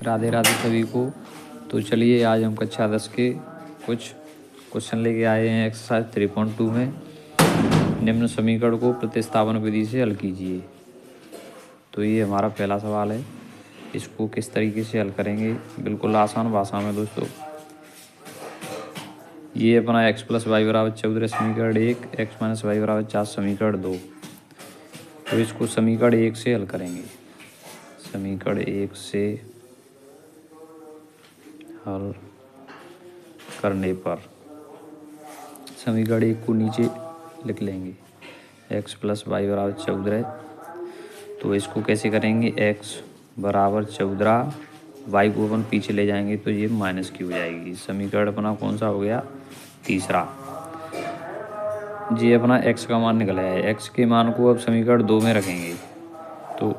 राधे राधे सभी को। तो चलिए आज हम कक्षा 10 के कुछ क्वेश्चन लेके आए हैं एक्सरसाइज 3.2 में। निम्न समीकरण को प्रतिस्थापन विधि से हल कीजिए। तो ये हमारा पहला सवाल है, इसको किस तरीके से हल करेंगे, बिल्कुल आसान भाषा में दोस्तों। ये अपना x + y = 14 समीकरण 1, x - y = 4 समीकरण 2। तो इसको समीकरण 1 से हल करेंगे। समीकरण 1 से हल करने पर समीकरण 1 को नीचे लिख लेंगे, x + y = 14। तो इसको कैसे करेंगे, x = 14, y को अपन पीछे ले जाएंगे तो ये माइनस की हो जाएगी। समीकरण अपना कौन सा हो गया, तीसरा। ये अपना x का मान निकल आया है। x के मान को अब समीकरण 2 में रखेंगे। तो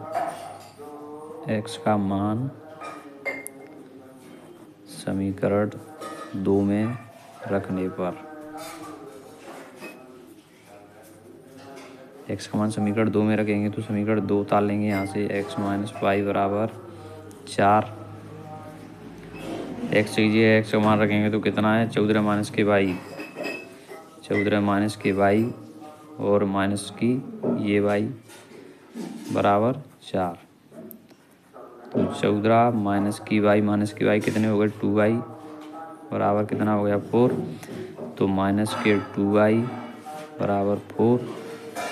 x का मान समीकरण 2 में रखने पर x का मान समीकरण 2 में रखेंगे तो समीकरण 2 उतार लेंगे यहाँ से। x - y = 4। x कीजिए, x का मान रखेंगे तो कितना है, 14 - के y, 14 - के y और माइनस की ये y बराबर 4। तो 14 - की y कितने हो गए, 2y बराबर कितना हो गया, 4। तो माइनस के 2y बराबर 4।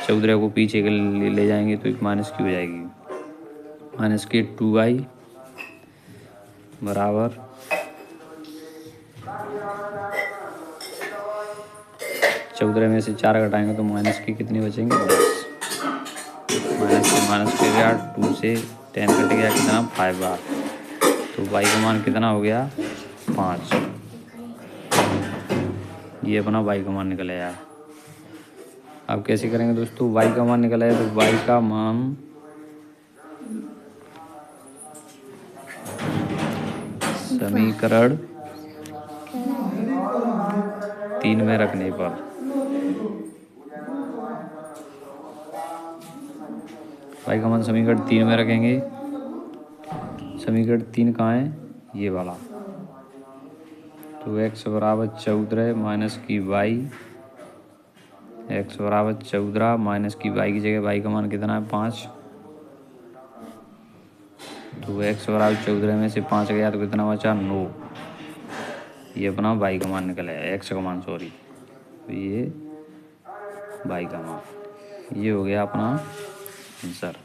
14 को पीछे के ले जाएंगे तो एक माइनस की हो जाएगी। माइनस के 2y बराबर 14 में से 4 घटाएंगे तो माइनस की कितनी बचेंगे, 10। माइनस के गया 2 से 10 कट गया, कितना 5 बार। तो y का मान कितना हो गया, 5। ये अपना y का मान निकल आया। अब कैसे करेंगे दोस्तों, y का मान निकल आया तो y का मान समीकरण 3 में रखने पर y का मान समीकरण 3 में रखेंगे। समीकरण 3 कहाँ है, ये वाला। तो x = 14 माइनस की y, x = 14 माइनस की y की जगह y का मान कितना है, 5। तो x = 14 में से 5 गया तो कितना बचा, 9। ये अपना y का मान निकल आया, x का मान सॉरी। तो ये y का मान, ये हो गया अपना आंसर।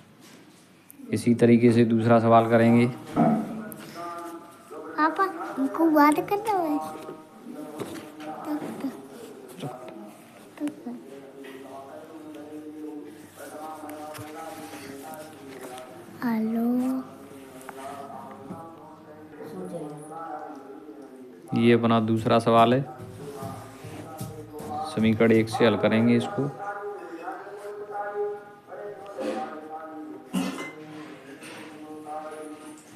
इसी तरीके से दूसरा सवाल करेंगे। पापा इनको बात करना है। हेलो, ये अपना दूसरा सवाल है। समीकरण 1 से हल करेंगे इसको।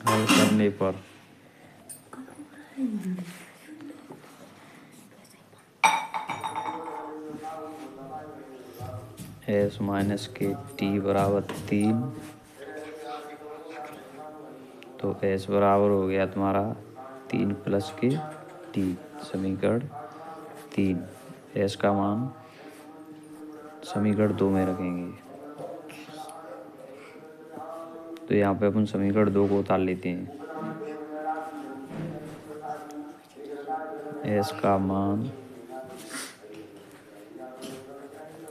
हल करने पर s - के t बराबर 3। तो s बराबर हो गया तुम्हारा 3 + के t, समीकरण 3। s का मान समीकरण 2 में रखेंगे। तो यहाँ पे अपन समीकरण 2 को उतार लेते हैं। s का मान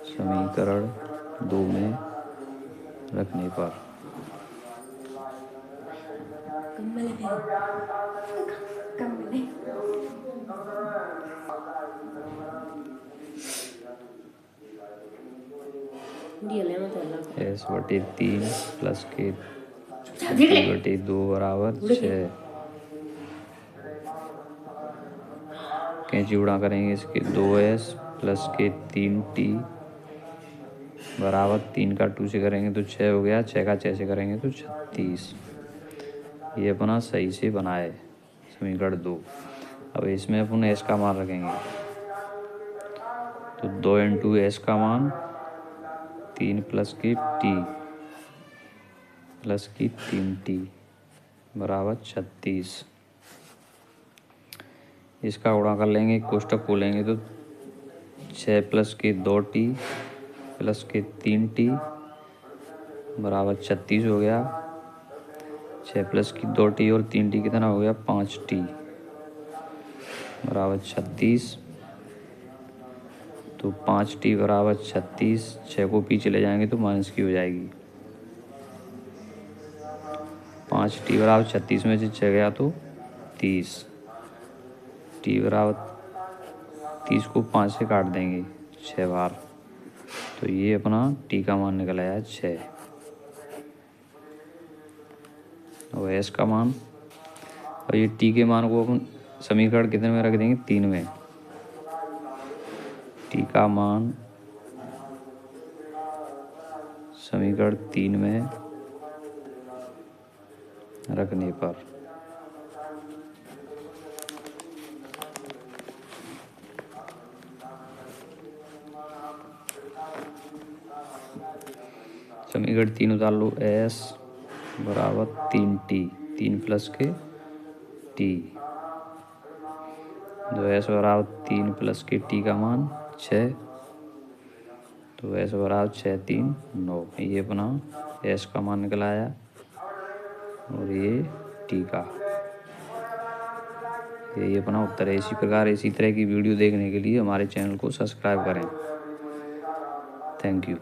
समीकरण 2 में रखने पर s/3 + के 2/2 बराबर 6। कैंची उड़ा करेंगे इसके, 2s + के 3t बराबर 3 का 2 से करेंगे तो 6 हो गया, 6 का 6 से करेंगे तो 36। ये अपना सही से बना है समीकरण 2। अब इसमें अपन s का मान रखेंगे। तो 2 × s का मान 3 + के t + की 3t बराबर 36। इसका गुणा कर लेंगे, कोष्टक खोलेंगे तो 6 प्लस के 2t प्लस के 3t बराबर 36 हो गया। 6 प्लस की 2t और 3t कितना हो गया 5t बराबर 36। तो 5t बराबर 36, 6 को पीछे ले जाएंगे तो माइनस की हो जाएगी। 5t बराबर 36 में से 6 गया तो 30। t बराबर 30 को 5 से काट देंगे 6 बार, तो ये अपना t का मान निकल आया 6। और s का मान, और ये t के मान को अपन समीकरण कितने में रख देंगे 3 में। t का मान समीकरण 3 में रखने पर समीकरण 3 उतार लो, s बराबर 3t, 3 प्लस के t, तो s बराबर 3 प्लस के t का मान 6, तो s बराबर 6 3 9। ये अपना s का मान निकल आया और ये t का, यही अपना उत्तर है। इसी प्रकार इसी तरह की वीडियो देखने के लिए हमारे चैनल को सब्सक्राइब करें। Thank you.